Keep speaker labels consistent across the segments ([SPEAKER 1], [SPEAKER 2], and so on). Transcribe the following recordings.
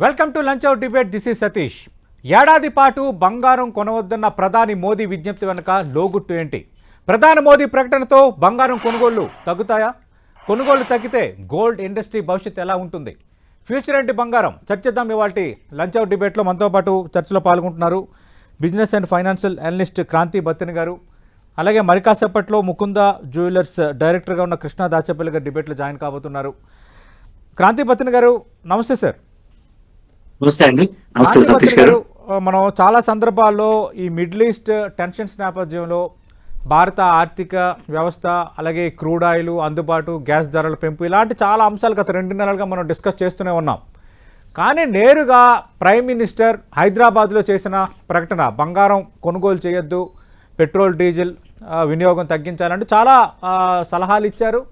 [SPEAKER 1] Welcome to lunch hour debate. This is Satish. ఏడాది పాటు బంగారం కొనవద్దన్న ప్రధాని మోదీ విజ్ఞప్తి వెనుక లోగుట్టు ఏంటి? ప్రధాని మోదీ ప్రకటనతో బంగారం కొనుగోళ్లు తగ్గుతాయా? కొనుగోళ్లు తగ్గితే గోల్డ్ ఇండస్ట్రీ భవిష్యత్తు ఎలా ఉంటుంది? ఫ్యూచర్ ఏంటి బంగారం? చర్చిద్దాం ఇవాల్టి లంచ్ అవర్ డిబేట్లో. మనతో పాటు చర్చలో పాల్గొంటున్నారు business and financial analyst Kranthi Battini garu, అలాగే మరి కాసేపట్లో ముకుంద జ్యువెలర్స్ డైరెక్టర్గా ఉన్న కృష్ణ దాచపల్లి గారు డిబేట్లో జాయిన్ కాబోతున్నారు. క్రాంతి బత్తిని గారు, నమస్తే సార్.
[SPEAKER 2] నమస్తే అండి. నమస్తే సతీష్ గారు.
[SPEAKER 1] మనం చాలా సందర్భాల్లో ఈ మిడిల్ ఈస్ట్ టెన్షన్స్ నేపథ్యంలో భారత ఆర్థిక వ్యవస్థ, అలాగే క్రూడ్ ఆయిల్ అందుబాటు, గ్యాస్ ధరల పెంపు, ఇలాంటి చాలా అంశాలు గత 2 నెలలుగా మనం డిస్కస్ చేస్తూనే ఉన్నాం. కానీ నేరుగా ప్రైమ్ మినిస్టర్ హైదరాబాద్లో చేసిన ప్రకటన బంగారం కొనుగోలు చేయొద్దు, పెట్రోల్ డీజిల్ వినియోగం తగ్గించాలంటూ చాలా సలహాలు ఇచ్చారు.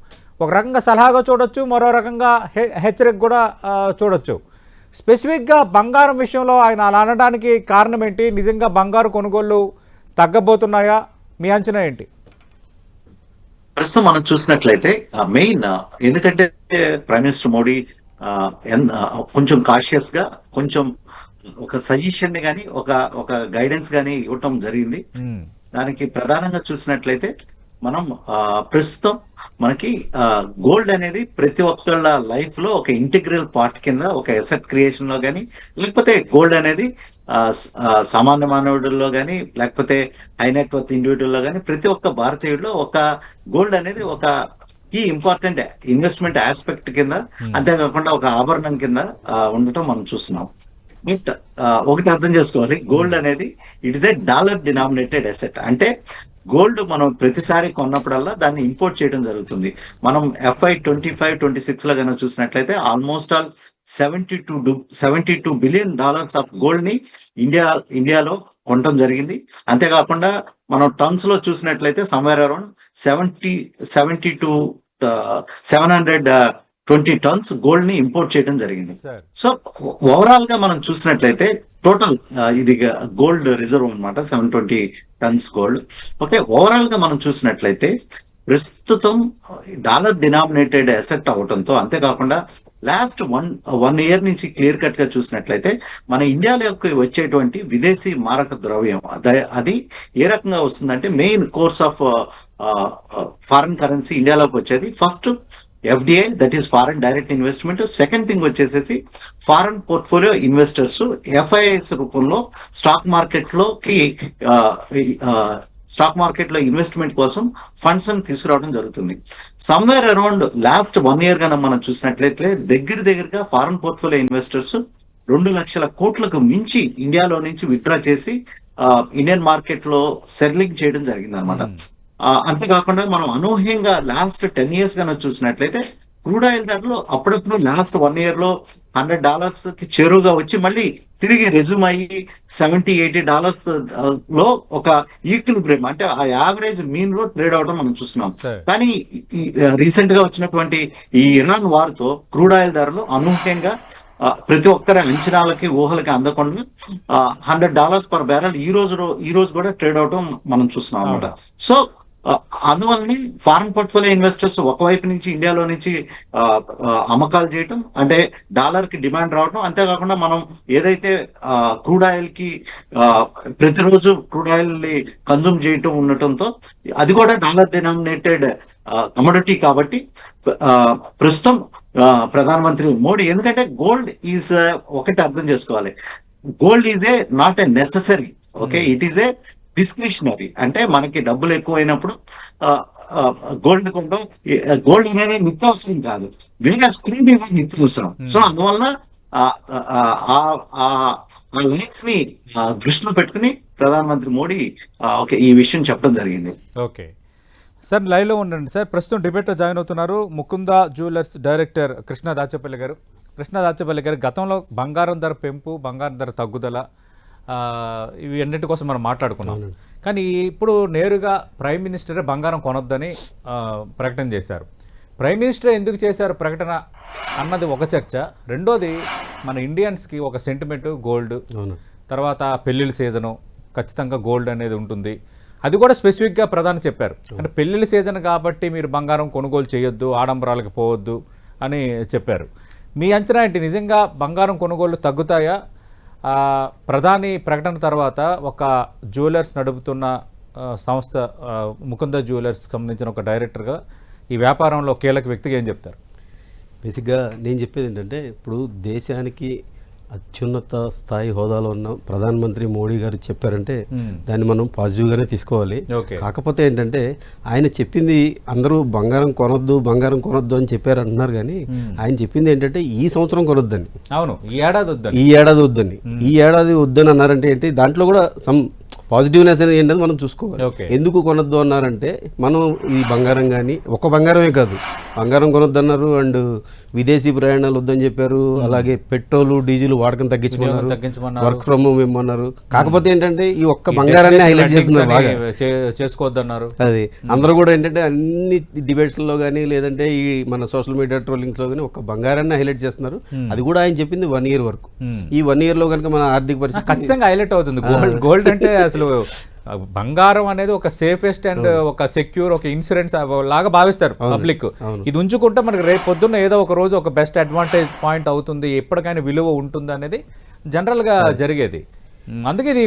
[SPEAKER 1] ఒక రకంగా సలహాగా చూడొచ్చు, మరో రకంగా హెచ్చరిక కూడా చూడొచ్చు. స్పెసిఫిక్గా బంగారం విషయంలో ఆయన అలా అనడానికి కారణం ఏంటి? నిజంగా బంగారు కొనుగోళ్లు తగ్గబోతున్నాయా? మీ అంచనా ఏంటి?
[SPEAKER 2] ప్రస్తుతం మనం చూసినట్లయితే మెయిన్ ఎందుకంటే ప్రైమ్ మినిస్టర్ మోడీ కొంచెం కాషియస్ గా కొంచెం ఒక సజెషన్ ని కానీ ఒక గైడెన్స్ గానీ ఇవ్వటం జరిగింది. దానికి ప్రధానంగా చూసినట్లయితే మనం ప్రస్తుతం మనకి గోల్డ్ అనేది ప్రతి ఒక్కళ్ళ లైఫ్ లో ఒక ఇంటిగ్రల్ పార్ట్ కింద, ఒక ఎసెట్ క్రియేషన్ లో కానీ, లేకపోతే గోల్డ్ అనేది సామాన్య మానవుడిలో కానీ, లేకపోతే హై నెట్ వర్త్ ఇండివిజువల్ లో కానీ, ప్రతి ఒక్క భారతీయుడిలో ఒక గోల్డ్ అనేది ఒక ఈ ఇంపార్టెంట్ ఇన్వెస్ట్మెంట్ ఆస్పెక్ట్ కింద, అంతేకాకుండా ఒక ఆభరణం కింద ఉండటం మనం చూస్తున్నాం. బట్ ఒకటి అర్థం చేసుకోవాలి, గోల్డ్ అనేది it is a dollar denominated asset. అంటే గోల్డ్ మనం ప్రతిసారి కొన్నప్పుడల్లా దాన్ని ఇంపోర్ట్ చేయడం జరుగుతుంది. మనం FY 25-26 లో కనుక చూసినట్లయితే almost all $72 billion of gold ని ఇండియాలో కొనడం జరిగింది. అంతేకాకుండా మనం టన్స్ లో చూసినట్లయితే సమ్వేర్ అరౌండ్ 720 టన్స్ గోల్డ్ ని ఇంపోర్ట్ చేయడం జరిగింది. సో ఓవరాల్ గా మనం చూసినట్లయితే టోటల్ ఇది గోల్డ్ రిజర్వ్ అనమాట, 720 టన్స్ గోల్డ్. ఓకే, ఓవరాల్ గా మనం చూసినట్లయితే ప్రస్తుతం డాలర్ డినామినేటెడ్ అసెట్ అవడంతో, అంతేకాకుండా లాస్ట్ వన్ ఇయర్ నుంచి క్లియర్ కట్ గా చూసినట్లయితే మన ఇండియాలోకి వచ్చేటువంటి విదేశీ మారక ద్రవ్యం అది ఏ రకంగా వస్తుందంటే, main course of foreign currency ఇండియాలోకి వచ్చేది first FDI, that is foreign direct investment. Second thing వచ్చేసేసి ఫారెన్ పోర్ట్ఫోలియో ఇన్వెస్టర్స్ FIIs రూపంలో స్టాక్ మార్కెట్ లో ఇన్వెస్ట్మెంట్ కోసం ఫండ్స్ ని తీసుకురావడం జరుగుతుంది. సమ్వేర్ అరౌండ్ లాస్ట్ 1 ఇయర్ గా మనం చూసినట్లయితే దగ్గరగా ఫారెన్ పోర్ట్ఫోలియో ఇన్వెస్టర్స్ 2 లక్షల కోట్లకు మించి ఇండియాలో నుంచి విత్డ్రా చేసి ఇండియన్ మార్కెట్ లో సెర్లింగ్ చేయడం జరిగింది అనమాట. అంతేకాకుండా మనం అనూహ్యంగా లాస్ట్ 10 years గా చూసినట్లయితే క్రూడ్ ఆయిల్ ధరలు అప్పుడప్పుడు లాస్ట్ 1 year లో $100 కి చేరువుగా వచ్చి మళ్ళీ తిరిగి రెజ్యూమ్ అయ్యి $70-80 లో ఒక ఈక్విలిబ్రియం, అంటే ఆ యావరేజ్ మీన్ లో ట్రేడ్ అవడం మనం చూస్తున్నాం. కానీ రీసెంట్ గా వచ్చినటువంటి ఈ ఇరాన్ వార్ తో క్రూడ్ ఆయిల్ ధరలు అనూహ్యంగా ప్రతి ఒక్కరి అంచనాలకి ఊహలకి అందకుండా $100 పర్ బ్యారెల్ ఈ రోజు కూడా ట్రేడ్ అవడం మనం చూస్తున్నాం అనమాట. సో అందువల్లనే ఫారెన్ పోర్ట్ఫోలియో ఇన్వెస్టర్స్ ఒకవైపు నుంచి ఇండియాలో నుంచి అమ్మకాలు చేయటం, అంటే డాలర్ కి డిమాండ్ రావడం, అంతేకాకుండా మనం ఏదైతే క్రూడ్ ఆయిల్ కి ప్రతిరోజు క్రూడ్ ఆయిల్ ని కన్జ్యూమ్ చేయటం ఉండటంతో అది కూడా డాలర్ డినామినేటెడ్ కమోడిటీ కాబట్టి ప్రస్తుతం ప్రధానమంత్రి మోడీ, ఎందుకంటే గోల్డ్ ఈజ్ ఒకటి అర్థం చేసుకోవాలి, gold is a not a necessary, okay, it is A discretionary. అంటే మనకి డబ్బులు ఎక్కువైనప్పుడు గోల్డ్ కొంటాం. గోల్డ్ అనేది నిత్యావసరం కాదు, వేరే స్క్రీన్ నిత్యావసరం. సో అందువల్ల ఆ లైన్స్ ని దృష్టిలో పెట్టుకుని ప్రధానమంత్రి మోడీ ఈ విషయం చెప్పడం జరిగింది.
[SPEAKER 1] ఓకే సార్, లైవ్లో ఉండండి సార్. ప్రస్తుతం డిబేట్లో జాయిన్ అవుతున్నారు ముకుంద జ్యువెలర్స్ డైరెక్టర్ కృష్ణ దాచపల్లి గారు. కృష్ణ దాచపల్లి గారు, గతంలో బంగారం ధర పెంపు, బంగారం ధర తగ్గుదల, ఇవి అన్నింటి కోసం మనం మాట్లాడుకున్నాం. కానీ ఇప్పుడు నేరుగా ప్రైమ్ మినిస్టరే బంగారం కొనొద్దని ప్రకటన చేశారు. ప్రైమ్ మినిస్టర్ ఎందుకు చేశారు ప్రకటన అన్నది ఒక చర్చ. రెండోది, మన ఇండియన్స్కి ఒక సెంటిమెంట్ గోల్డ్, తర్వాత పెళ్ళిళ్ళ సీజను ఖచ్చితంగా గోల్డ్ అనేది ఉంటుంది. అది కూడా స్పెసిఫిక్గా ప్రధాని చెప్పారు, అంటే పెళ్ళిళ్ళ సీజన్ కాబట్టి మీరు బంగారం కొనుగోలు చేయొద్దు, ఆడంబరాలకు పోవద్దు అని చెప్పారు. మీ అంచనా ఏంటి, నిజంగా బంగారం కొనుగోళ్లు తగ్గుతాయా? ప్రధాని ప్రకటన తర్వాత ఒక జ్యువెలర్స్ నడుపుతున్న సంస్థ ముకుంద జ్యువెలర్స్కి సంబంధించిన ఒక డైరెక్టర్గా ఈ వ్యాపారంలో కీలక వ్యక్తిగా ఏం చెప్తారు?
[SPEAKER 3] బేసిక్గా నేను చెప్పేది ఏంటంటే, ఇప్పుడు దేశానికి అత్యున్నత స్థాయి హోదాలో ఉన్న ప్రధానమంత్రి మోడీ గారు చెప్పారంటే దాన్ని మనం పాజిటివ్గానే తీసుకోవాలి. కాకపోతే ఏంటంటే, ఆయన చెప్పింది అందరూ బంగారం కొనొద్దు అని చెప్పారు అంటున్నారు, కానీ ఆయన చెప్పింది ఏంటంటే ఈ సంవత్సరం కొనొద్దని.
[SPEAKER 1] అవును, ఈ
[SPEAKER 3] ఏడాది వద్దని అన్నారంటే ఏంటి, దాంట్లో కూడా సమ్ పాజిటివ్నెస్ అనేది ఏంటంటే మనం చూసుకోవాలి. ఎందుకు కొనొద్దు అన్నారంటే, మనం ఈ బంగారం కానీ ఒక బంగారమే కాదు, బంగారం కొనొద్దు అన్నారు, అండ్ విదేశీ ప్రయాణాలు వద్దని చెప్పారు, అలాగే పెట్రోల్ డీజిల్ వాడకం తగ్గించమన్నారు, వర్క్ ఫ్రమ్ హోమ్ ఇమ్మన్నారు. కాకపోతే ఏంటంటే ఈ ఒక్క బంగారాన్ని హైలైట్ చేస్తున్నారు, బాగా
[SPEAKER 1] చేసుకోవద్దన్నారు.
[SPEAKER 3] అది అందరూ కూడా ఏంటంటే అన్ని డిబేట్స్లో కానీ లేదంటే ఈ మన సోషల్ మీడియా ట్రోలింగ్స్లో కానీ ఒక్క బంగారాన్ని హైలైట్ చేస్తున్నారు. అది కూడా ఆయన చెప్పింది 1 year వరకు. ఈ 1 year లో కనుక మన ఆర్థిక పరిస్థితి
[SPEAKER 1] ఖచ్చితంగా హైలైట్ అవుతుంది. గోల్డ్ అంటే అసలు బంగారం అనేది ఒక సేఫెస్ట్ అండ్ ఒక సెక్యూర్, ఒక ఇన్సూరెన్స్ లాగా భావిస్తారు పబ్లిక్. ఇది ఉంచుకుంటే మనకి రేపు పొద్దున్న ఏదో ఒక రోజు ఒక బెస్ట్ అడ్వాంటేజ్ పాయింట్ అవుతుంది, ఎప్పటికైనా విలువ ఉంటుంది అనేది జనరల్గా జరిగేది. అందుకే ఇది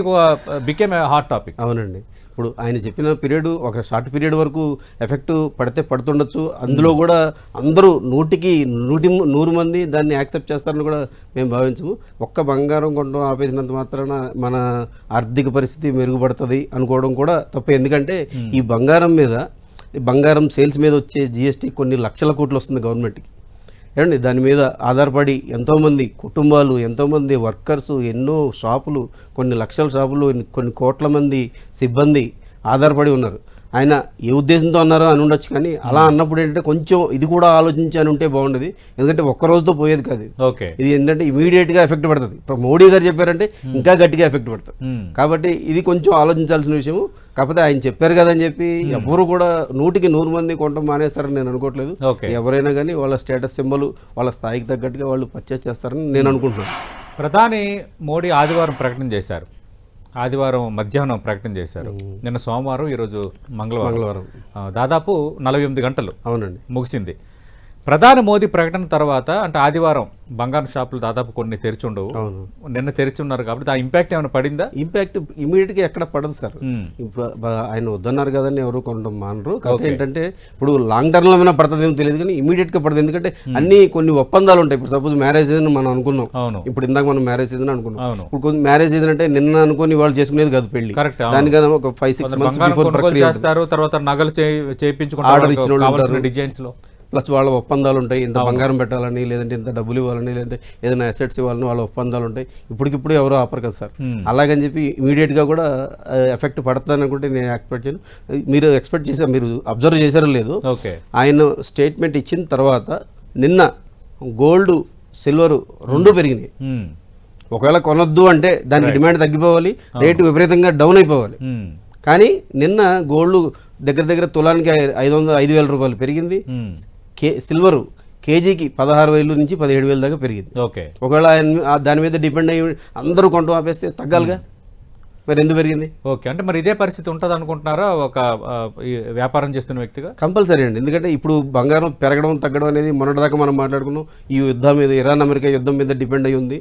[SPEAKER 1] బికేమ్ ఏ హాట్ టాపిక్.
[SPEAKER 3] అవునండి. ఇప్పుడు ఆయన చెప్పిన పీరియడ్ ఒక షార్ట్ పీరియడ్ వరకు ఎఫెక్ట్ పడుతుండొచ్చు. అందులో కూడా అందరూ 100 మంది దాన్ని యాక్సెప్ట్ చేస్తారని కూడా మేము భావించము. ఒక్క బంగారం కొనడం ఆపేసినంత మాత్రాన మన ఆర్థిక పరిస్థితి మెరుగుపడుతుంది అనుకోవడం కూడా తప్పే. ఎందుకంటే ఈ బంగారం సేల్స్ మీద వచ్చే జిఎస్టీ కొన్ని లక్షల కోట్లు వస్తుంది గవర్నమెంట్కి. ఏమండి, దాని మీద ఆధారపడి ఎంతోమంది కుటుంబాలు, ఎంతోమంది వర్కర్సు, ఎన్నో షాపులు, కొన్ని లక్షల షాపులు, కొన్ని కోట్ల మంది సిబ్బంది ఆధారపడి ఉన్నారు. ఆయన ఏ ఉద్దేశంతో అన్నారో అని ఉండొచ్చు, కానీ అలా అన్నప్పుడు ఏంటంటే కొంచెం ఇది కూడా ఆలోచించి అని ఉంటే బాగుండేది. ఎందుకంటే ఒక్క రోజుతో పోయేది కాదు. ఇది ఏంటంటే ఇమీడియట్గా ఎఫెక్ట్ పడుతుంది. ఇప్పుడు మోడీ గారు చెప్పారంటే ఇంకా గట్టిగా ఎఫెక్ట్ పడుతుంది. కాబట్టి ఇది కొంచెం ఆలోచించాల్సిన విషయము. కాకపోతే ఆయన చెప్పారు కదా అని చెప్పి ఎవరు కూడా 100 మంది కొనడం మానేస్తారని నేను అనుకోవట్లేదు. ఎవరైనా కానీ వాళ్ళ స్టేటస్ సింబల్ వాళ్ళ స్థాయికి తగ్గట్టుగా వాళ్ళు పర్చేస్ చేస్తారని నేను అనుకుంటున్నాను.
[SPEAKER 1] ప్రధాని మోడీ ఆదివారం ప్రకటన చేశారు, ఆదివారం మధ్యాహ్నం ప్రకటన చేశారు. నిన్న సోమవారం, ఈరోజు మంగళవారం. దాదాపు 48 గంటలు
[SPEAKER 3] అవునండి
[SPEAKER 1] ముగిసింది. ప్రధాని మోదీ ప్రకటన తర్వాత అంటే ఆదివారం బంగారం షాపులు దాదాపు కొన్ని తెరిచి ఉండవు, నిన్న తెరిచి ఉన్నారు కాబట్టి ఆ ఇంపాక్ట్ ఏమైనా పడిందా?
[SPEAKER 3] ఇంపాక్ట్ ఇమీడియట్గా ఎక్కడ పడదు సార్. ఇప్పుడు ఆయన వద్దన్నారు కదని ఎవరు కొనడం మానరు. కాకపోతే ఏంటంటే ఇప్పుడు లాంగ్ టర్మ్లో ఏమైనా పడుతుంది ఏమో తెలియదు, కానీ ఇమీడియట్గా పడుతుంది. ఎందుకంటే అన్ని కొన్ని ఒప్పందాలు ఉంటాయి. ఇప్పుడు సపోజ్ మ్యారేజ్ సీజన్ మనం అనుకున్నాం, ఇప్పుడు ఇందాక మనం మ్యారేజ్ సీజన్ అనుకున్నాం. ఇప్పుడు కొన్ని మ్యారేజ్ సీజన్ అంటే నిన్న అనుకుని వాళ్ళు చేసుకునేది కాదు పెళ్లి, దానికన్నా ఒక 5-6 months బిఫోర్
[SPEAKER 1] చేస్తారు. తర్వాత నగలు చేయించుకుంటారు
[SPEAKER 3] ఆర్డర్ ఇచ్చిన
[SPEAKER 1] డిజైన్స్ లో,
[SPEAKER 3] ప్లస్ వాళ్ళ ఒప్పందాలు ఉంటాయి. ఇంత బంగారం పెట్టాలని, లేదంటే ఇంత డబ్బులు ఇవ్వాలని, లేదంటే ఏదైనా అసెట్స్ ఇవ్వాలని వాళ్ళ ఒప్పందాలు ఉంటాయి. ఇప్పటికిప్పుడు ఎవరో ఆపరు కదా సార్. అలాగని చెప్పి ఇమీడియట్గా కూడా ఎఫెక్ట్ పడుతుందని అనుకుంటే నేను ఎక్స్పెక్ట్ చేయను. మీరు ఎక్స్పెక్ట్ చేశారు, మీరు అబ్జర్వ్ చేశారో లేదు, ఆయన స్టేట్మెంట్ ఇచ్చిన తర్వాత నిన్న గోల్డ్ సిల్వర్ 2 పెరిగినాయి. ఒకవేళ కొనొద్దు అంటే దానికి డిమాండ్ తగ్గిపోవాలి, రేటు విపరీతంగా డౌన్ అయిపోవాలి. కానీ నిన్న గోల్డ్ దగ్గర తులానికి 5,000 రూపాయలు పెరిగింది. సిల్వరు కేజీకి 16,000 నుంచి 17,000 దాకా పెరిగింది. ఒకవేళ దాని మీద డిపెండ్ అయ్యి అందరూ కొంటూ ఆపేస్తే తగ్గాలిగా, మరి ఎందుకు పెరిగింది?
[SPEAKER 1] అంటే మరి ఇదే పరిస్థితి ఉంటుంది అనుకుంటున్నారా ఒక వ్యాపారం చేస్తున్న వ్యక్తిగా?
[SPEAKER 3] కంపల్సరీ అండి. ఎందుకంటే ఇప్పుడు బంగారం పెరగడం తగ్గడం అనేది మొన్నటిదాకా మనం మాట్లాడుకున్నాం. ఈ యుద్ధం మీద, ఇరాన్ అమెరికా యుద్ధం మీద డిపెండ్ అయ్యి ఉంది.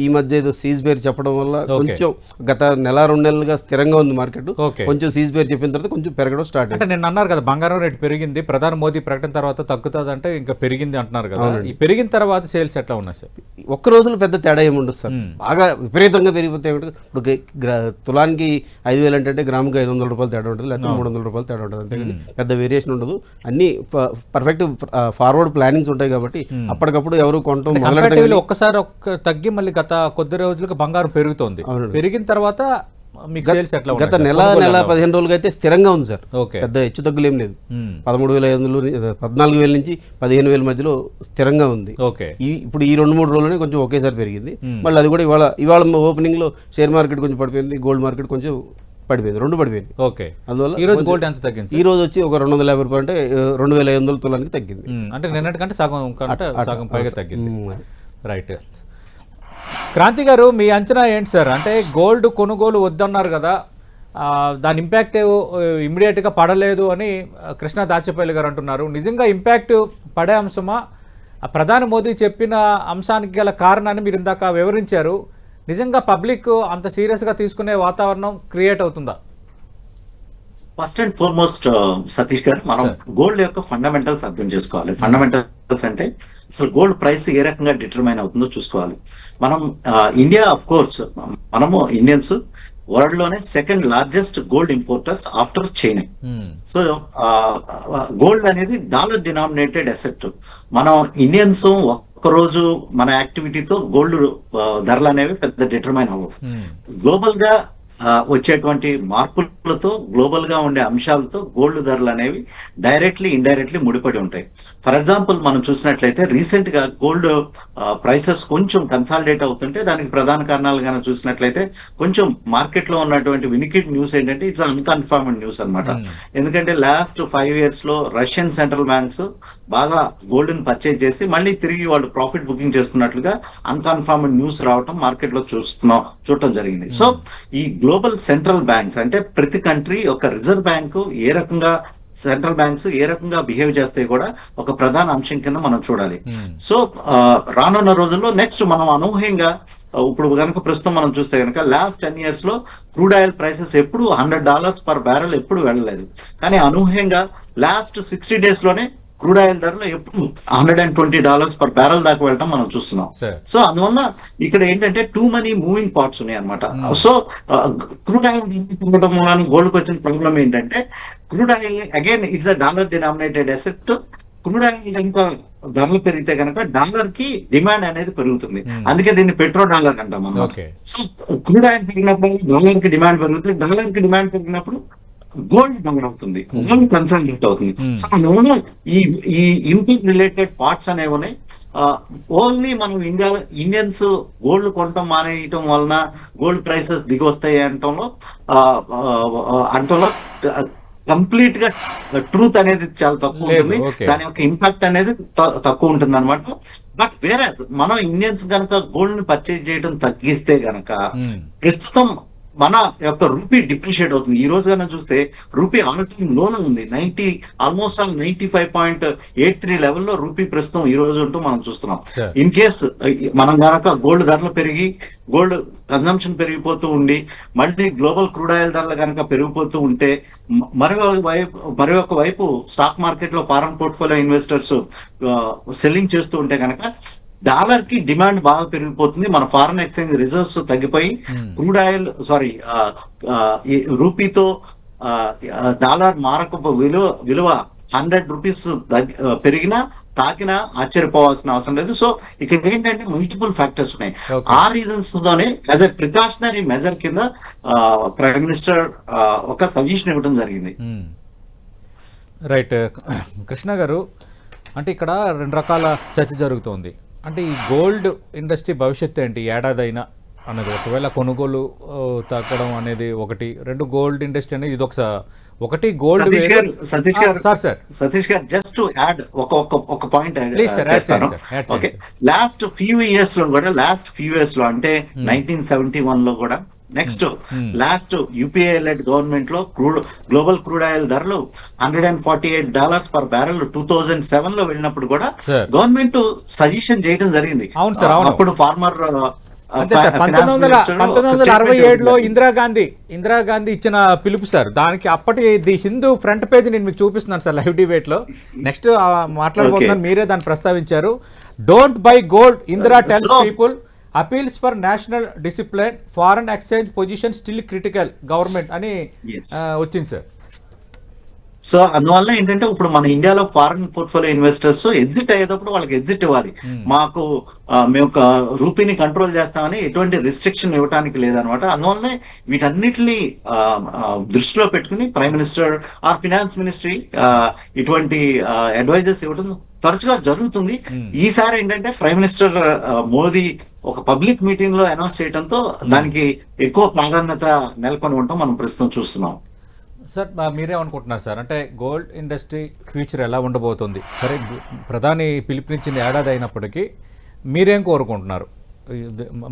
[SPEAKER 3] ఈ మధ్య ఏదో సీజ్ పేరు చెప్పడం వల్ల కొంచెం గత 1-2 నెలలుగా స్థిరంగా ఉంది మార్కెట్. కొంచెం సీజ్ పేరు చెప్పిన తర్వాత కొంచెం పెరగడం స్టార్ట్ అయింది.
[SPEAKER 1] అంటే నేను అన్నారు కదా బంగారం రేటు పెరిగింది, ప్రధాని మోదీ ప్రకటన తర్వాత తగ్గుతుంది అంటే ఇంకా పెరిగింది అంటున్నారు కదా. ఈ పెరిగిన తర్వాత సేల్స్ ఎట్లా ఉన్నాయి సార్?
[SPEAKER 3] ఒక్క రోజులో పెద్ద తేడా ఏముండదు సార్, బాగా విపరీతంగా పెరిగిపోతే. ఇప్పుడు తులానికి 5,000 అంటే గ్రాముకి 500 రూపాయలు తేడా ఉంటుంది, లేకపోతే 300 రూపాయలు తేడా ఉంటుంది. అంతేగాని పెద్ద వేరియేషన్ ఉండదు. అన్ని పర్ఫెక్ట్ ఫార్వర్డ్ ప్లానింగ్స్ ఉంటాయి కాబట్టి అప్పటికప్పుడు ఎవరు కొనటం మొదలెడతారు.
[SPEAKER 1] ఒక్కసారి తగ్గి మళ్ళీ గత కొద్ది రోజులకు బంగారం పెరుగుతోంది. పెరిగిన తర్వాత మీకు సేల్స్ ఎట్లా?
[SPEAKER 3] గత నెల 15 రోజులుగా అయితే స్థిరంగా ఉంది సార్, పెద్ద హెచ్చు తగ్గులు ఏం లేదు. 13,500 14,000 నుంచి 15,000 మధ్యలో స్థిరంగా ఉంది. ఇప్పుడు ఈ 2-3 రోజుల్లోనే కొంచెం ఒకేసారి పెరిగింది. మళ్ళీ అది కూడా ఇవాళ ఓపెనింగ్ లో షేర్ మార్కెట్ కొంచెం పడిపోయింది, గోల్డ్ మార్కెట్ కొంచెం పడిపోయింది, 2 పడిపోయింది.
[SPEAKER 1] అందువల్ల ఈ రోజు గోల్డ్ ఎంత తగ్గింది?
[SPEAKER 3] ఈ రోజు వచ్చి ఒక 250 రూపాయలు, అంటే 2,500 తులానికి తగ్గింది.
[SPEAKER 1] అంటే నిన్నటికంటే సగం పైగా తగ్గింది. రైట్. క్రాంతి గారు, మీ అంచనా ఏంటి సార్? అంటే గోల్డ్ కొనుగోలు వద్దన్నారు కదా, దాని ఇంపాక్ట్ ఇమ్మీడియట్గా పడలేదు అని కృష్ణా దాచేపల్లి గారు అంటున్నారు. నిజంగా ఇంపాక్ట్ పడే అంశమా? ఆ ప్రధాని మోదీ చెప్పిన అంశానికి గల కారణాన్ని మీరు ఇందాక వివరించారు. నిజంగా పబ్లిక్ అంత సీరియస్గా తీసుకునే వాతావరణం క్రియేట్ అవుతుందా?
[SPEAKER 2] ఫస్ట్ అండ్ ఫార్మోస్ట్ సతీష్ గారు, మనం గోల్డ్ యొక్క ఫండమెంటల్స్ అర్థం చేసుకోవాలి. ఫండమెంటల్స్ అంటే అసలు గోల్డ్ ప్రైస్ ఏ రకంగా డిటర్మైన్ అవుతుందో చూసుకోవాలి. మనం ఇండియా ఆఫ్ కోర్స్, మనము ఇండియన్స్ వరల్డ్ లోనే second largest gold importers after China. So gold అనేది డాలర్ డినామినేటెడ్ అసెట్. మనం ఇండియన్స్ ఒక్కరోజు మన యాక్టివిటీతో గోల్డ్ ధరలు అనేవి పెద్ద డిటర్మైన్ అవ్వవు. గ్లోబల్ గా వచ్చేటువంటి మార్పులతో, గ్లోబల్ గా ఉండే అంశాలతో గోల్డ్ ధరలు అనేవి డైరెక్ట్లీ ఇండైరెక్ట్లీ ముడిపడి ఉంటాయి. ఫర్ ఎగ్జాంపుల్ మనం చూసినట్లయితే రీసెంట్ గా గోల్డ్ ప్రైసెస్ కొంచెం కన్సాలిడేట్ అవుతుంటే దానికి ప్రధాన కారణాలు కానీ చూసినట్లయితే కొంచెం మార్కెట్ లో ఉన్నటువంటి వినికిడ్ న్యూస్ ఏంటంటే ఇట్స్ అన్కన్ఫర్మ్డ్ న్యూస్ అనమాట. ఎందుకంటే లాస్ట్ 5 years లో రష్యన్ సెంట్రల్ బ్యాంక్స్ బాగా గోల్డ్ ని పర్చేజ్ చేసి మళ్ళీ తిరిగి వాళ్ళు ప్రాఫిట్ బుకింగ్ చేస్తున్నట్లుగా అన్కన్ఫర్మ్డ్ న్యూస్ రావటం మార్కెట్ లో చూడటం జరిగింది. సో ఈ గ్లోబల్ సెంట్రల్ బ్యాంక్స్ అంటే ప్రతి కంట్రీ యొక్క రిజర్వ్ బ్యాంకు సెంట్రల్ బ్యాంక్స్ ఏ రకంగా బిహేవ్ చేస్తాయి కూడా ఒక ప్రధాన అంశం కింద మనం చూడాలి. సో రానున్న రోజుల్లో నెక్స్ట్ మనం అనూహ్యంగా ఇప్పుడు కనుక ప్రస్తుతం మనం చూస్తే కనుక లాస్ట్ 10 years లో క్రూడ్ ఆయిల్ ప్రైసెస్ ఎప్పుడు $100 per barrel ఎప్పుడు వెళ్ళలేదు. కానీ అనూహ్యంగా లాస్ట్ 60 days లోనే క్రూడ్ ఆయిల్ ధరలు ఎప్పుడు $120 per barrel దాకా వెళ్ళటం మనం చూస్తున్నాం. సో అందువల్ల ఇక్కడ ఏంటంటే టూ మనీ మూవింగ్ పార్ట్స్ ఉన్నాయి అనమాట. సో క్రూడ్ ఆయిల్ ఉండటం వల్ల గోల్డ్కి వచ్చిన ప్రాబ్లం ఏంటంటే crude oil again it's a dollar denominated asset. Crude oil ఇంకా ధరలు పెరిగితే కనుక డాలర్ కి డిమాండ్ అనేది పెరుగుతుంది. అందుకే దీన్ని పెట్రో డాలర్ అంటాం మనం. సో క్రూడ్ ఆయిల్ పెరిగినప్పుడు డాలర్ కి డిమాండ్ పెరుగుతుంది. డాలర్ కి డిమాండ్ పెరిగినప్పుడు గోల్డ్ డౌన్ అవుతుంది, గోల్డ్ కన్సల్టేట్ అవుతుంది. సో అందువల్ల ఈ ఇంపోర్ట్ రిలేటెడ్ పార్ట్స్ అనేవి ఉన్నాయి. ఓన్లీ మనం ఇండియన్స్ గోల్డ్ కొనటం మానేయటం వలన గోల్డ్ ప్రైసెస్ దిగి వస్తాయి అంటంలో కంప్లీట్ గా ట్రూత్ అనేది చాలా తక్కువ ఉంటుంది. దాని యొక్క ఇంపాక్ట్ అనేది తక్కువ ఉంటుంది అనమాట. బట్ వేరేస్ మనం ఇండియన్స్ కనుక గోల్డ్ ని పర్చేజ్ చేయడం తగ్గిస్తే గనక ప్రస్తుతం మన యొక్క రూపీ డిప్రిషియేట్ అవుతుంది. ఈ రోజు కన్నా చూస్తే రూపీ లోనే ఉంది. ఆల్మోస్ట్ 95.83 లెవెల్లో రూపీ ప్రస్తుతం ఈ రోజు ఉంటూ మనం చూస్తున్నాం. ఇన్ కేస్ మనం కనుక గోల్డ్ ధరలు పెరిగి గోల్డ్ కన్జంప్షన్ పెరిగిపోతూ ఉండి మళ్ళీ గ్లోబల్ క్రూడ్ ఆయిల్ ధరలు కనుక పెరిగిపోతూ ఉంటే మరొక వైపు స్టాక్ మార్కెట్ లో ఫారెన్ పోర్ట్ఫోలియో ఇన్వెస్టర్స్ సెల్లింగ్ చేస్తూ ఉంటే కనుక డాలర్ కి డిమాండ్ బాగా పెరిగిపోతుంది. మన ఫారెన్ ఎక్స్చేంజ్ రిజర్వ్స్ తగ్గిపోయి క్రూడ్ ఆయిల్ రూపీతో డాలర్ మారకపు విలువ 100 రూపీస్ పెరిగినా తాకినా ఆశ్చర్యపోవాల్సిన అవసరం లేదు. సో ఇక్కడ ఏంటంటే మల్టిపుల్ ఫ్యాక్టర్స్ ఉన్నాయి. ఆ రీజన్స్ తోనే యాజ్ ఎ ప్రికాషనరీ మెజర్ కింద ప్రైమ్ మినిస్టర్ ఒక సజెషన్ ఇవ్వడం జరిగింది.
[SPEAKER 1] రైట్ కృష్ణ గారు, అంటే ఇక్కడ 2 రకాల చర్చ జరుగుతోంది. అంటే ఈ గోల్డ్ ఇండస్ట్రీ భవిష్యత్తు ఏంటి ఏడాదైనా అన్నది, ఒకవేళ కొనుగోలు తగ్గడం అనేది ఒకటి, 2 గోల్డ్ ఇండస్ట్రీ అనేది ఇది ఒకటి gold.
[SPEAKER 2] Satish garu just to add ఒక పాయింట్ చేస్తాను. ఓకే, లాస్ట్ ఫ్యూ ఇయర్స్ లో అంటే 1971 లో కూడా next last UPA led government లో గ్లోబల్ క్రూడ్ ఆయిల్ ధరలు $148 per barrel 2007 లో వెళ్ళినప్పుడు కూడా గవర్నమెంట్ సజెషన్ చేయడం జరిగింది. అప్పుడు ఫార్మర్
[SPEAKER 1] 1967లో ఇందిరాగాంధీ ఇచ్చిన పిలుపు సార్. దానికి అప్పటి ది హిందూ ఫ్రంట్ పేజ్ నేను మీకు చూపిస్తున్నాను సార్ లైవ్ డిబేట్ లో. నెక్స్ట్ మాట్లాడబోతున్నాను, మీరే దాన్ని ప్రస్తావించారు. Don't buy gold, Indira tells people, appeals for national discipline, foreign exchange position still critical government అని వచ్చింది సార్.
[SPEAKER 2] సో అందువల్ల ఏంటంటే ఇప్పుడు మన ఇండియాలో ఫారెన్ పోర్ట్ఫోలియో ఇన్వెస్టర్స్ ఎగ్జిట్ అయ్యేటప్పుడు వాళ్ళకి ఎగ్జిట్ ఇవ్వాలి. మేము రూపీని కంట్రోల్ చేస్తామని ఎటువంటి రిస్ట్రిక్షన్ ఇవ్వడానికి లేదనమాట. అందువల్లనే వీటన్నిటిని దృష్టిలో పెట్టుకుని prime minister or finance ministry ఇటువంటి అడ్వైజర్స్ ఇవ్వడం తరచుగా జరుగుతుంది. ఈసారి ఏంటంటే ప్రైమ్ మినిస్టర్ మోదీ ఒక పబ్లిక్ మీటింగ్ లో అనౌన్స్ చేయడంతో దానికి ఎక్కువ ప్రాధాన్యత నెలకొని ఉండటం మనం ప్రస్తుతం చూస్తున్నాం.
[SPEAKER 1] సార్ మీరేమనుకుంటున్నారు సార్, అంటే గోల్డ్ ఇండస్ట్రీ ఫ్యూచర్ ఎలా ఉండబోతుంది? సరే, ప్రధాని పిలుపునిచ్చింది ఏడాది అయినప్పటికీ మీరేం కోరుకుంటున్నారు?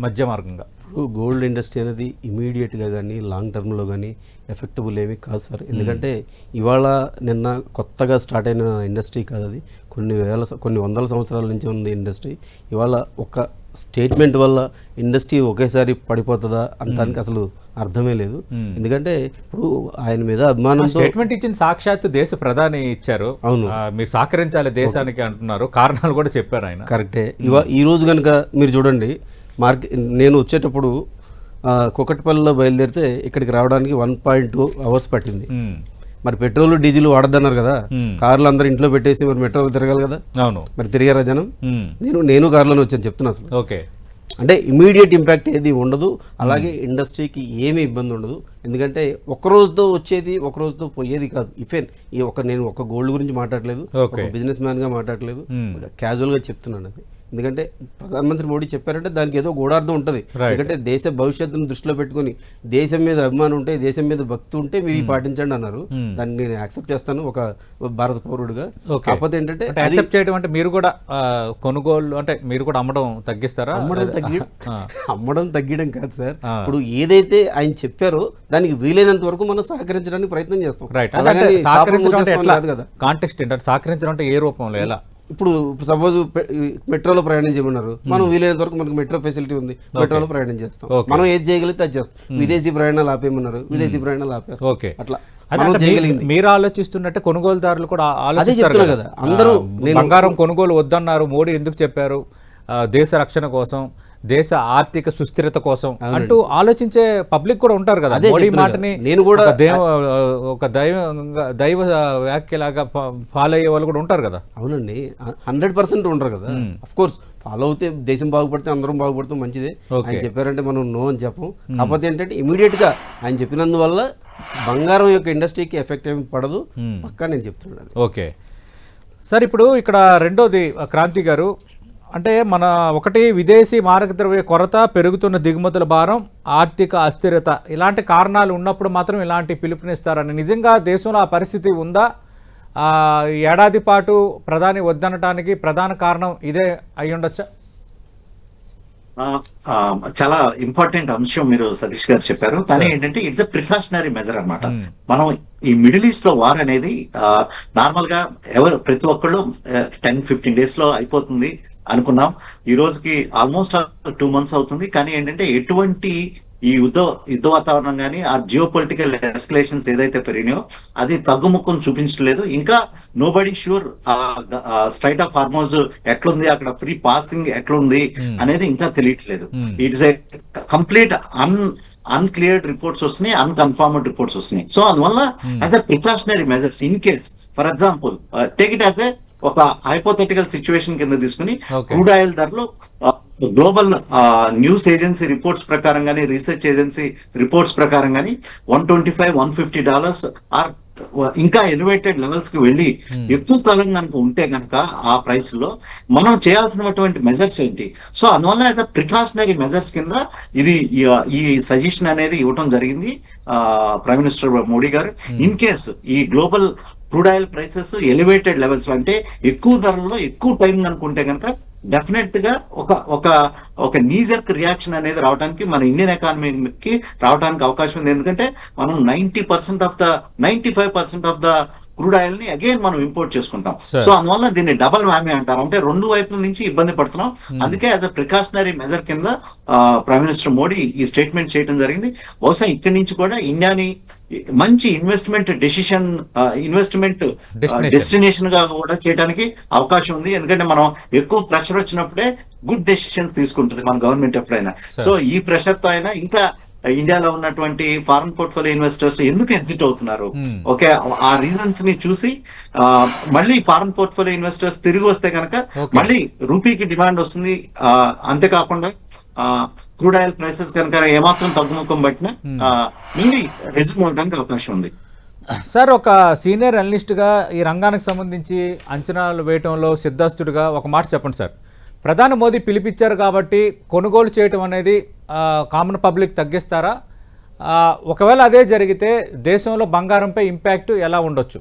[SPEAKER 1] మధ్య మార్గంగా?
[SPEAKER 3] ఇప్పుడు గోల్డ్ ఇండస్ట్రీ అనేది ఇమీడియట్గా కానీ లాంగ్ టర్మ్లో కానీ ఎఫెక్టబుల్ ఏమీ కాదు సార్. ఎందుకంటే ఇవాళ నిన్న కొత్తగా స్టార్ట్ అయిన ఇండస్ట్రీ కాదు అది. కొన్ని వందల సంవత్సరాల నుంచి ఉంది ఇండస్ట్రీ. ఇవాళ ఒక స్టేట్మెంట్ వల్ల ఇండస్ట్రీ ఒకేసారి పడిపోతుందా అనడానికి అసలు అర్థమే లేదు. ఎందుకంటే ఇప్పుడు ఆయన మీద అభిమానం
[SPEAKER 1] స్టేట్మెంట్ ఇచ్చిన సాక్షాత్ దేశ ప్రధాని ఇచ్చారు.
[SPEAKER 3] అవును,
[SPEAKER 1] మీరు సహకరించాలి దేశానికి అంటున్నారు, కారణాలు కూడా చెప్పారు ఆయన.
[SPEAKER 3] కరెక్టే. ఈ రోజు కనుక మీరు చూడండి, నేను వచ్చేటప్పుడు కుకట్పల్లిలో బయలుదేరితే ఇక్కడికి రావడానికి 1.2 hours పట్టింది. మరి పెట్రోల్ డీజిల్ వాడద్దన్నారు కదా, కార్లు అందరూ ఇంట్లో పెట్టేసి మరి మెట్రోలో తిరగాలి కదా.
[SPEAKER 1] అవును,
[SPEAKER 3] మరి తిరిగారా జనం? నేను కార్లోనే వచ్చాను చెప్తున్నా. అసలు
[SPEAKER 1] ఓకే,
[SPEAKER 3] అంటే ఇమీడియట్ ఇంపాక్ట్ ఏది ఉండదు. అలాగే ఇండస్ట్రీకి ఏమీ ఇబ్బంది ఉండదు. ఎందుకంటే ఒక రోజుతో వచ్చేది ఒక రోజుతో పోయేది కాదు. నేను ఒక గోల్డ్ గురించి మాట్లాడలేదు, ఒక బిజినెస్ మ్యాన్గా మాట్లాడలేదు, క్యాజువల్గా చెప్తున్నాను అది. ఎందుకంటే ప్రధానమంత్రి మోడీ చెప్పారంటే దానికి ఏదో గూఢార్థం ఉంటుంది. ఎందుకంటే దేశ భవిష్యత్తును దృష్టిలో పెట్టుకుని దేశం మీద అభిమానం ఉంటే, దేశం మీద భక్తి ఉంటే మీరు పాటించండి అన్నారు. దాన్ని నేను యాక్సెప్ట్ చేస్తాను ఒక భారత పౌరుడుగా. కాకపోతే ఏంటంటే
[SPEAKER 1] యాక్సెప్ట్ చేయడం అంటే మీరు కూడా కొనుగోలు అంటే మీరు కూడా అమ్మడం తగ్గిస్తారా?
[SPEAKER 3] అమ్మడం తగ్గడం కాదు సార్. ఇప్పుడు ఏదైతే ఆయన చెప్పారో దానికి వీలైనంత వరకు మనం సహకరించడానికి ప్రయత్నం చేస్తాం.
[SPEAKER 1] కాంటెక్స్ట్ ఏంటంటే సహకరించడం అంటే ఏ రూపంలో, ఎలా?
[SPEAKER 3] ఇప్పుడు సపోజ్ మెట్రోలో ప్రయాణం చేయమన్నారు, మనం వీలైనంత వరకు మనకు మెట్రో ఫెసిలిటీ ఉంది, మెట్రోలో ప్రయాణం చేస్తాం. మనం ఏది చేయగలిగితే అది చేస్తాం. విదేశీ ప్రయాణాలు ఆపేయమన్నారు, విదేశీ ప్రయాణాలు ఆపేస్తాం.
[SPEAKER 1] ఓకే,
[SPEAKER 3] అట్లా
[SPEAKER 1] మీరు ఆలోచిస్తున్నట్టే కొనుగోలుదారులు కూడా
[SPEAKER 3] ఆలోచిస్తారు కదా. అందరూ
[SPEAKER 1] బంగారం కొనుగోలు వద్దన్నారు, మోడీ ఎందుకు చెప్పారు? దేశ రక్షణ కోసం, దేశ ఆర్థిక సుస్థిరత కోసం అంటూ ఆలోచించే పబ్లిక్ కూడా ఉంటారు కదా. మోడీ మాటని
[SPEAKER 3] నేను కూడా
[SPEAKER 1] ఒక దైవ వ్యాఖ్యలాగా ఫాలో అయ్యే వాళ్ళు కూడా ఉంటారు కదా.
[SPEAKER 3] అవునండి, 100% ఉండరు కదా. అఫ్ కోర్స్ ఫాలో అవుతే దేశం బాగుపడితే అందరం బాగుపడతాం, మంచిదే. ఆయన చెప్పారంటే మనం నో అని చెప్పం. కాకపోతే ఏంటంటే ఇమీడియట్ గా ఆయన చెప్పినందువల్ల బంగారం యొక్క ఇండస్ట్రీకి ఎఫెక్ట్ ఏమి పడదు, పక్కా నేను చెప్తున్నాను.
[SPEAKER 1] ఓకే సార్, ఇప్పుడు ఇక్కడ రెండోది క్రాంతి గారు, అంటే మన ఒకటి విదేశీ మారకద్రవ్య కొరత, పెరుగుతున్న దిగుమతుల భారం, ఆర్థిక అస్థిరత, ఇలాంటి కారణాలు ఉన్నప్పుడు మాత్రం ఇలాంటి పిలుపునిస్తారని నిజంగా దేశంలో ఆ పరిస్థితి ఉందా? ఏడాది పాటు ప్రధాని వద్దనటానికి ప్రధాన కారణం ఇదే అయి ఉండొచ్చా?
[SPEAKER 2] చాలా ఇంపార్టెంట్ అంశం మీరు సతీష్ గారు చెప్పారు. కానీ ఏంటంటే ఇట్స్ ఎ ప్రికాషనరీ మెజర్ అన్నమాట. మనం ఈ మిడిల్ ఈస్ట్ లో వార్ అనేది నార్మల్ గా ప్రతి ఒక్కళ్ళు 10-15 days లో అయిపోతుంది అనుకున్నాం. ఈ రోజుకి ఆల్మోస్ట్ 2 months అవుతుంది. కానీ ఏంటంటే ఎటువంటి ఈ యుద్ధ వాతావరణం కానీ ఆ జియో పొలిటికల్ ఎస్కలేషన్స్ ఏదైతే పెరిగినాయో అది తగ్గుముఖం చూపించలేదు. ఇంకా nobody sure straight of Hormuz ఎట్లుంది, అక్కడ ఫ్రీ పాసింగ్ ఎట్లుంది అనేది ఇంకా తెలియట్లేదు. ఇట్స్ ఏ కంప్లీట్ అన్క్లియర్డ్ రిపోర్ట్స్ వస్తున్నాయి, అన్కన్ఫర్మ్డ్ రిపోర్ట్స్ వస్తున్నాయి. సో అందువల్ల as a precautionary measures in case, for example take it as a ఒక హైపోథెటికల్ సిచ్యువేషన్ కింద తీసుకుని క్రూడ్ ఆయిల్ ధరలు గ్లోబల్ న్యూస్ ఏజెన్సీ రిపోర్ట్స్ ప్రకారం కానీ, రీసెర్చ్ ఏజెన్సీ రిపోర్ట్స్ ప్రకారం కానీ $125-150 ఆర్ ఇంకా ఎలివేటెడ్ లెవెల్స్ కి వెళ్ళి ఎక్కువ కాలం కనుక ఉంటే కనుక ఆ ప్రైస్ లో మనం చేయాల్సినటువంటి మెజర్స్ ఏంటి? సో అందువల్ల యాజ్ అ ప్రికాషనరీ మెజర్స్ కింద ఈ సజెషన్ అనేది ఇవ్వటం జరిగింది ప్రైమ్ మినిస్టర్ మోడీ గారు. ఇన్ కేస్ ఈ global crude oil prices elevated levels అంటే ఎక్కువ ధరల్లో ఎక్కువ టైం అనుకుంటే కనుక డెఫినెట్ గా ఒక నీజర్క్ రియాక్షన్ అనేది రావడానికి, మన ఇండియన్ ఎకానమీకి రావడానికి అవకాశం ఉంది. ఎందుకంటే మనం 95% ఆఫ్ ద క్రూడ్ ఆయిల్ ని అగైన్ మనం ఇంపోర్ట్ చేసుకుంటాం. సో అందువల్ల దీన్ని డబల్ వ్యామీ అంటారు, అంటే రెండు వైపుల నుంచి ఇబ్బంది పడుతున్నాం. అందుకే యాజ్ అ ప్రికాషనరీ మెజర్ కింద ప్రైమ్ మినిస్టర్ మోడీ ఈ స్టేట్మెంట్ చేయడం జరిగింది. బహుశా ఇక్కడి నుంచి కూడా ఇండియాని మంచి ఇన్వెస్ట్మెంట్ డెస్టినేషన్ గా కూడా చేయడానికి అవకాశం ఉంది. ఎందుకంటే మనం ఎక్కువ ప్రెషర్ వచ్చినప్పుడే గుడ్ డెసిషన్స్ తీసుకుంటుంది మన గవర్నమెంట్ ఎప్పుడైనా. సో ఈ ప్రెషర్ తో అయినా ఇంకా ఇండియాలో ఉన్నటువంటి ఫారెన్ పోర్ట్ఫోలియో ఇన్వెస్టర్స్ ఎందుకు ఎగ్జిట్ అవుతున్నారు, ఓకే, ఆ రీజన్స్ ని చూసి మళ్ళీ ఫారెన్ పోర్ట్ఫోలియో ఇన్వెస్టర్స్ తిరిగి వస్తే కనుక మళ్ళీ రూపీకి డిమాండ్ వస్తుంది. అంతేకాకుండా క్రూడ్ ఆయిల్ ప్రైసెస్ కనుక ఏమాత్రం తగ్గుముఖం పట్టినా మళ్ళీ రెజ్యూమ్ అవడానికి అవకాశం ఉంది.
[SPEAKER 1] సార్, ఒక సీనియర్ అనలిస్ట్గా ఈ రంగానికి సంబంధించి అంచనాలు వేయటంలో సిద్ధస్తుడిగా ఒక మాట చెప్పండి సార్. ప్రధాని మోదీ పిలిపించారు కాబట్టి కొనుగోలు చేయటం అనేది కామన్ పబ్లిక్ తగ్గిస్తారా? ఒకవేళ అదే జరిగితే దేశంలో బంగారంపై ఇంపాక్ట్ ఎలా ఉండొచ్చు?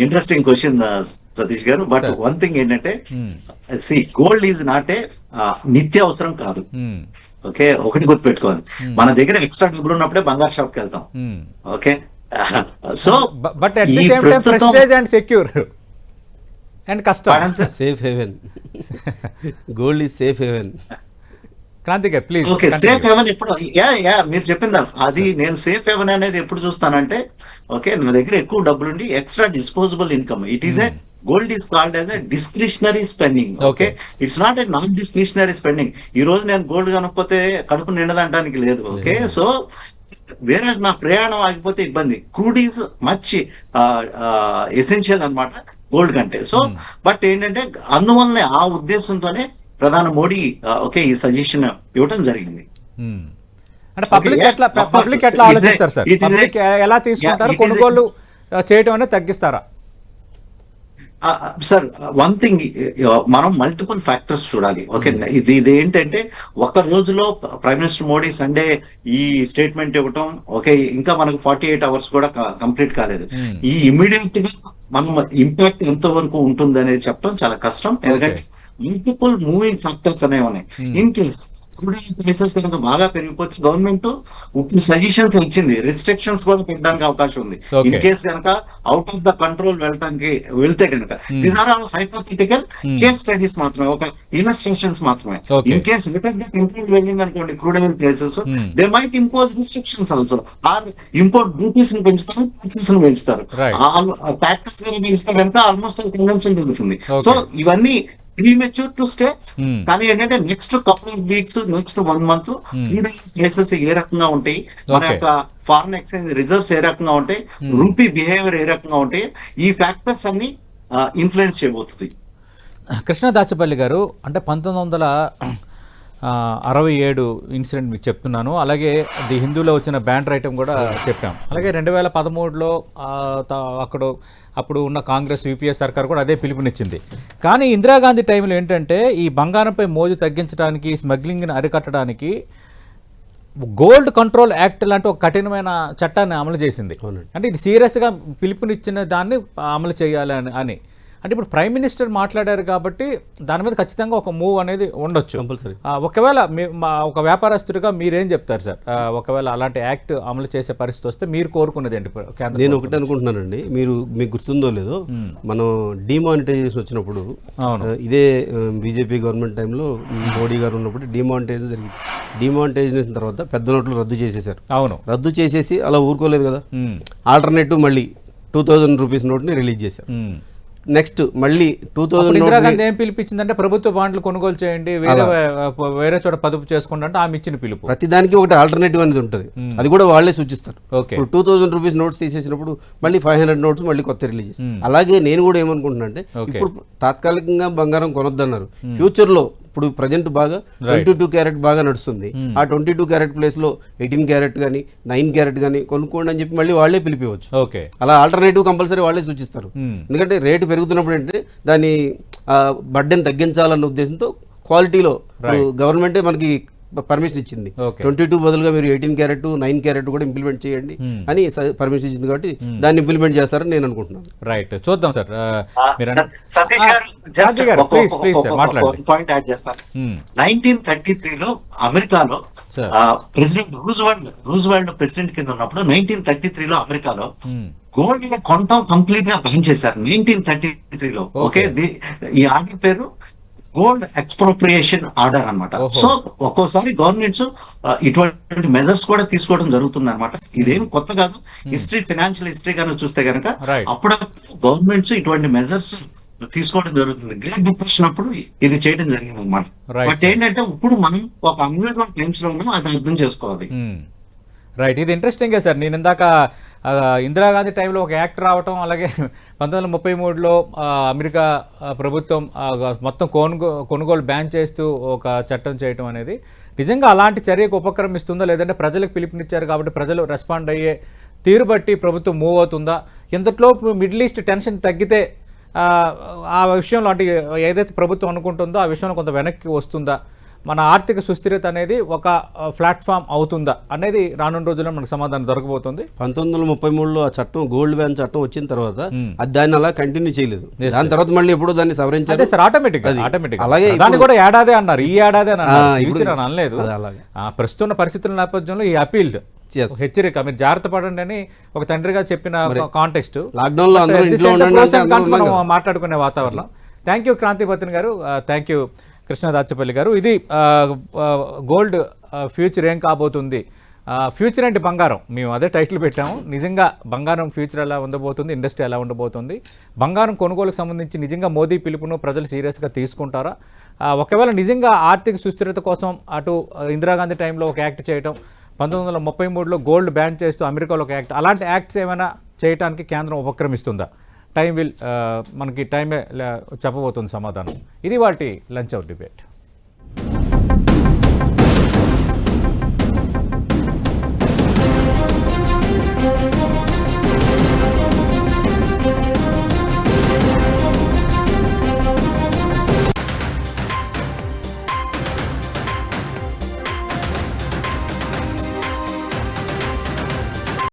[SPEAKER 2] ఇంట్రెస్టింగ్ క్వశ్చన్ సతీష్ గారు. బట్ వన్ థింగ్ ఏంటంటే గోల్డ్ ఈజ్ నాట్ ఏ నిత్య అవసరం కాదు. ఓకే, ఒకటి గుర్తుపెట్టుకోవాలి, మన దగ్గర ఎక్స్ట్రా డబ్బులు ఉన్నప్పుడే బంగారు షాప్ కి వెళ్తాం. Okay, so
[SPEAKER 1] but at the same time prestige and secure and కష్టం.
[SPEAKER 3] Safe haven, gold is safe haven.
[SPEAKER 1] Kranti గారు ప్లీజ్.
[SPEAKER 2] ఓకే, సేఫ్ హెవెన్ ఎప్పుడు, మీరు చెప్పిందా అది, నేను సేఫ్ హెవెన్ అనేది ఎప్పుడు చూస్తానంటే, ఓకే నా దగ్గర ఎక్కువ డబ్బులుండి extra disposable income, it is a gold is called as a discretionary spending. Okay, it's not a non discretionary spending. ఈ రోజు నేను గోల్డ్ కనుక్కోతే కడుపు నిండదంటానికి లేదు. ఓకే, సో వేరే నా ప్రయాణం ఆగిపోతే ఇబ్బంది. క్రూడ్ ఈజ్ మచ్ ఎసెన్షియల్ అన్నమాట గోల్డ్ కంటే. సో బట్ ఏంటంటే అందువల్లనే ఆ ఉద్దేశంతోనే ప్రధాని మోడీ ఓకే ఈ సజెషన్ ఇవ్వడం జరిగింది.
[SPEAKER 1] అంటే పబ్లిక్ ఎట్లా ఆలోచిస్తారు సార్? పబ్లిక్ ఎలా తీసుకుంటారు? కొనుగోలు చేయడం అనేది తగ్గిస్తారా?
[SPEAKER 2] సార్ వన్ థింగ్, మనం మల్టిపుల్ ఫ్యాక్టర్స్ చూడాలి. ఓకే, ఇది ఏంటంటే ఒక రోజులో ప్రైమ్ మినిస్టర్ మోడీ సండే ఈ స్టేట్మెంట్ ఇవ్వటం, ఓకే ఇంకా మనకు 48 hours కూడా కంప్లీట్ కాలేదు. ఈ ఇమీడియట్ గా మనం ఇంపాక్ట్ ఎంత వరకు ఉంటుంది అనేది చెప్పడం చాలా కష్టం, ఎందుకంటే మల్టిపుల్ మూవింగ్ ఫ్యాక్టర్స్ అనేవి ఉన్నాయి. ఇన్ కేస్ ప్రైసెస్ కనుక బాగా పెరిగిపోతే గవర్నమెంట్ ఇప్పుడు సజెషన్స్ ఇచ్చింది, రిస్ట్రిక్షన్స్ కూడా పెట్టడానికి అవకాశం ఉంది. ఇన్ కేస్ కనుక అవుట్ ఆఫ్ ద కంట్రోల్ వెళ్తే కనుక these are all hypothetical case studies మాత్రమే, ఒక ఇన్వెస్టిగేషన్స్ మాత్రమే. In case out of the control వెళ్ళింది అనుకోండి crude oil prices, they might impose restrictions also, or import duties ని పెంచుతారు, టాక్సెస్ ని పెంచుతారు. టాక్సెస్ పెంచితే కనుక ఆల్మోస్ట్ కన్వెన్షన్ జరుగుతుంది. సో ఇవన్నీ ప్రీమెచ్యూర్ టు స్టేట్స్. కానీ ఏంటంటే next couple of weeks, next 1 month places ఏ రకంగా ఉంటాయి, మన యొక్క ఫారెన్ ఎక్స్చేంజ్ రిజర్వ్స్ ఏ రకంగా ఉంటాయి, రూపీ బిహేవియర్ ఏ రకంగా ఉంటాయి, ఈ ఫ్యాక్టర్స్ అన్ని ఇన్ఫ్లుయెన్స్ చేయబోతుంది.
[SPEAKER 1] కృష్ణ దాచపల్లి గారు, అంటే 1967 ఇన్సిడెంట్ మీకు చెప్తున్నాను, అలాగే ది హిందూలో వచ్చిన బ్యాండ్ రైటం కూడా చెప్పాం, అలాగే 2013లో అప్పుడు ఉన్న కాంగ్రెస్ యూపీఏ సర్కార్ కూడా అదే పిలుపునిచ్చింది. కానీ ఇందిరాగాంధీ టైంలో ఏంటంటే ఈ బంగారంపై మోజు తగ్గించడానికి, స్మగ్లింగ్ని అరికట్టడానికి గోల్డ్ కంట్రోల్ యాక్ట్ లాంటి ఒక కఠినమైన చట్టాన్ని అమలు చేసింది. అంటే ఇది సీరియస్గా పిలుపునిచ్చిన దాన్ని అమలు చేయాలి అని. అంటే ఇప్పుడు ప్రైమ్ మినిస్టర్ మాట్లాడారు కాబట్టి దాని మీద ఖచ్చితంగా ఒక మూవ్ అనేది ఉండొచ్చు కంపల్సరీ. ఒకవేళ ఒక వ్యాపారస్తుడిగా మీరేం చెప్తారు సార్, ఒకవేళ అలాంటి యాక్ట్ అమలు చేసే పరిస్థితి వస్తే మీరు కోరుకున్నది ఏంటి?
[SPEAKER 3] నేను ఒకటి అనుకుంటున్నానండి, మీకు గుర్తుందో లేదో, మనం డిమానిటైజేషన్ వచ్చినప్పుడు ఇదే బీజేపీ గవర్నమెంట్ టైంలో మోడీ గారు ఉన్నప్పుడు డిమానిటైజేషన్ జరిగింది. డిమానిటైజేషన్ తర్వాత పెద్ద నోట్లు రద్దు చేసేసారు. అవును, రద్దు చేసేసి అలా ఊరుకోలేదు కదా, ఆల్టర్నేటివ్ మళ్ళీ 2000 రూపీస్ నోట్ని రిలీజ్ చేశారు. నెక్స్ట్ మళ్ళీ 2000
[SPEAKER 1] ఇందిరాగాంధీ ఏం పిలిపించిందంటే ప్రభుత్వ బాండ్లు కొనుగోలు చేయండి, వేరే చోట పొదుపు చేసుకోండి అంటే ఆమె ఇచ్చిన పిలుపు.
[SPEAKER 3] ప్రతిదానికి ఒకటి ఆల్టర్నేటివ్ అనేది ఉంటుంది, అది కూడా వాళ్ళే సూచిస్తారు. ఇప్పుడు 2000 రూపీస్ నోట్స్ తీసేసినప్పుడు మళ్ళీ 500 నోట్స్ మళ్ళీ కొత్త రిలీజ్ చేస్తారు. అలాగే నేను కూడా ఏమనుకుంటున్నా అంటే, ఇప్పుడు తాత్కాలికంగా బంగారం కొనొద్దన్నారు, ఫ్యూచర్ లో ఇప్పుడు ప్రజెంట్ బాగా 22 క్యారెట్ బాగా నడుస్తుంది, ఆ 22 క్యారెట్ ప్లేస్ లో 18 క్యారెట్ కానీ 9 క్యారెట్ కానీ కొనుక్కోండి అని చెప్పి మళ్ళీ వాళ్ళే పిలిపివచ్చు. అలా ఆల్టర్నేటివ్ కంపల్సరీ వాళ్ళే సూచిస్తారు. ఎందుకంటే రేటు పెరుగుతున్నప్పుడు అంటే దాన్ని బర్డెన్ తగ్గించాలన్న ఉద్దేశంతో క్వాలిటీలో గవర్నమెంటే మనకి పర్మిషన్ ఇచ్చింది. 22 బదులుగా మీరు 18 క్యారెట్ 9 క్యారెట్ కూడా ఇంప్లిమెంట్ చేయండి అని పర్మిషన్ ఇచ్చింది, కాబట్టి దాన్ని ఇంప్లిమెంట్ చేస్తారని నేను అనుకుంటున్నాను.
[SPEAKER 1] రైట్, చూద్దాం సార్.
[SPEAKER 2] సతీష్ గారు పాయింట్ యాడ్ చేస్తాను. 1933లో అమెరికాలో ప్రెసిడెంట్ రూజ్వెల్ట్ ప్రెసిడెంట్ కింద ఉన్నప్పుడు 1933లో అమెరికాలో గోల్డ్ కొనటం కంప్లీట్ గా బ్యాన్ చేశారు 1933లో. ఓకే, ఈ ఆర్డర్ పేరు గోల్డ్ ఎక్స్ప్రోప్రియేషన్ ఆర్డర్ అన్నమాట. సో ఒక్కోసారి గవర్నమెంట్స్ ఇటువంటి మెజర్స్ కూడా తీసుకోవడం జరుగుతుంది అనమాట. ఇదేం కొత్త కాదు, హిస్టరీ ఫైనాన్షియల్ హిస్టరీ కానీ చూస్తే కనుక అప్పుడప్పుడు గవర్నమెంట్స్ ఇటువంటి మెజర్స్ తీసుకోవడం జరుగుతుంది. గ్రేట్ డిప్రెషన్ అప్పుడు ఇది చేయడం జరిగింది అనమాట. బట్ ఏంటంటే ఇప్పుడు మనం ఒక అన్యూజువల్ టైమ్స్ లో ఉన్నాం, అది అర్థం చేసుకోవాలి.
[SPEAKER 1] రైట్, ఇది ఇంట్రెస్టింగే సార్. నేను ఇందాక ఇందిరాగాంధీ టైంలో ఒక యాక్ట్ రావటం, అలాగే 1933లో అమెరికా ప్రభుత్వం మొత్తం కొనుగోలు బ్యాన్ చేస్తూ ఒక చట్టం చేయటం అనేది నిజంగా అలాంటి చర్యకు ఉపక్రమిస్తుందా, లేదంటే ప్రజలకు పిలుపునిచ్చారు కాబట్టి ప్రజలు రెస్పాండ్ అయ్యే తీరు బట్టి ప్రభుత్వం మూవ్ అవుతుందా? ఇంతట్లో మిడిల్ ఈస్ట్ టెన్షన్ తగ్గితే ఆ విషయంలో అంటే ఏదైతే ప్రభుత్వం అనుకుంటుందో ఆ విషయంలో కొంత వెనక్కి వస్తుందా? మన ఆర్థిక సుస్థిరత అనేది ఒక ప్లాట్ఫామ్ అవుతుందా అనేది రానున్న రోజుల్లో మనకు సమాధానం దొరకబోతుంది.
[SPEAKER 3] 1933లో ఆ చట్టం గోల్డ్ బ్యాన్ చట్టం వచ్చిన తర్వాత అది దాన్ని అలా కంటిన్యూ చేయలేదు. దాని తర్వాత మళ్ళీ ఎప్పుడో దాన్ని సవరించారు.
[SPEAKER 1] అదే సార్, ఆటోమేటిక్
[SPEAKER 3] అలాగే
[SPEAKER 1] దాన్ని కూడా ఏడాదే అన్నారు, ఈ ఏడాది అని అన్నారు, ఫ్యూచర్ అని అనలేదు.
[SPEAKER 3] అలాగే
[SPEAKER 1] ప్రస్తుత పరిస్థితుల నేపథ్యంలో ఈ అపీల్ హెచ్చరిక, మీరు జాగ్రత్త పడండి అని ఒక తండ్రిగా చెప్పిన కాంటెక్స్ట్.
[SPEAKER 3] లాక్డౌన్ లో అందరూ ఇంట్లో ఉండండి
[SPEAKER 1] మనం మాట్లాడుకునే వాతావరణం. థ్యాంక్ యూ క్రాంతిపతిని గారు, థ్యాంక్ యూ కృష్ణ దాచపల్లి గారు. ఇది గోల్డ్ ఫ్యూచర్ ఏం కాబోతుంది, ఫ్యూచర్ అంటే బంగారం, మేము అదే టైటిల్ పెట్టాము. నిజంగా బంగారం ఫ్యూచర్ ఎలా ఉండబోతుంది, ఇండస్ట్రీ ఎలా ఉండబోతుంది, బంగారం కొనుగోలుకు సంబంధించి నిజంగా మోదీ పిలుపును ప్రజలు సీరియస్గా తీసుకుంటారా, ఒకవేళ నిజంగా ఆర్థిక సుస్థిరత కోసం అటు ఇందిరాగాంధీ టైంలో ఒక యాక్ట్ చేయటం, 1933లో గోల్డ్ బ్యాన్ చేస్తూ అమెరికాలో ఒక యాక్ట్, అలాంటి యాక్ట్స్ ఏమైనా చేయడానికి కేంద్రం ఉపక్రమిస్తుందా, మనకి టైమే చెప్పబోతుంది సమాధానం. ఇది వాటి లంచ్ అవర్ డిబేట్.